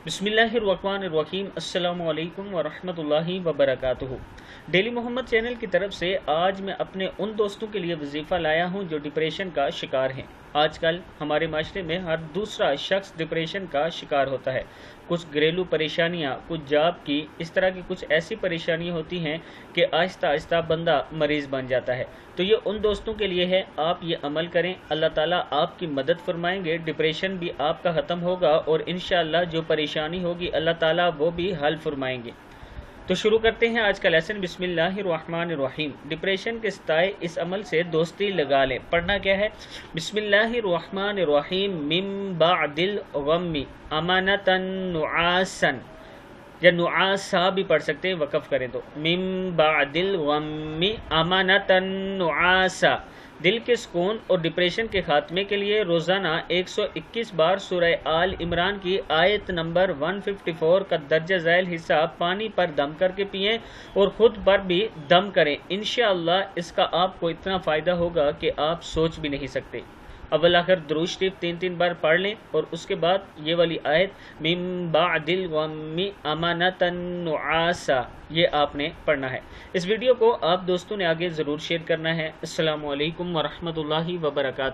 बिस्मिल्लाहिर्रहमानिर्रहीम अस्सलामु अलैकुम वरहमतुल्लाहि वबरकातुहू। डेली मोहम्मद चैनल की तरफ से आज मैं अपने उन दोस्तों के लिए वजीफ़ा लाया हूं जो डिप्रेशन का शिकार हैं। आजकल हमारे माशरे में हर दूसरा शख्स डिप्रेशन का शिकार होता है। कुछ घरेलू परेशानियां, कुछ जॉब की, इस तरह की कुछ ऐसी परेशानियां होती हैं कि आहिस्ता आहिस्ता बंदा मरीज़ बन जाता है। तो ये उन दोस्तों के लिए है, आप ये अमल करें, अल्लाह ताला आपकी मदद फरमाएंगे, डिप्रेशन भी आपका ख़त्म होगा और इंशाअल्लाह जो परेशानी होगी अल्लाह ताला वो भी हल फरमाएंगे। तो शुरू करते हैं आज का लेसन। बिस्मिल्लाहिर्रहमानिर्रहीम। डिप्रेशन के सताए इस अमल से दोस्ती लगा लें। पढ़ना क्या है? बिस्मिल्लाहिर्रहमानिर्रहीम। मिन बादिल गम्मी अमानतन नुआसन, या नुआसा भी पढ़ सकते हैं, वक़फ़ करें तो। मिन बादिल गम्मी अमानतन नुआसा। दिल के सुकून और डिप्रेशन के खात्मे के लिए रोज़ाना 121 बार सूरह आल इमरान की आयत नंबर 154 का दर्जा झैल हिस्सा पानी पर दम करके पिएं और ख़ुद पर भी दम करें। इंशाअल्लाह इसका आपको इतना फ़ायदा होगा कि आप सोच भी नहीं सकते। अव्वल आखिर दुरूद शरीफ 3 बार पढ़ लें और उसके बाद ये वाली आयत मिन बादिल गम्मी अमानतन नुआसा, ये आपने पढ़ना है। इस वीडियो को आप दोस्तों ने आगे ज़रूर शेयर करना है। अस्सलामु अलैकुम वरहमतुल्लाहि वबरकातुहू।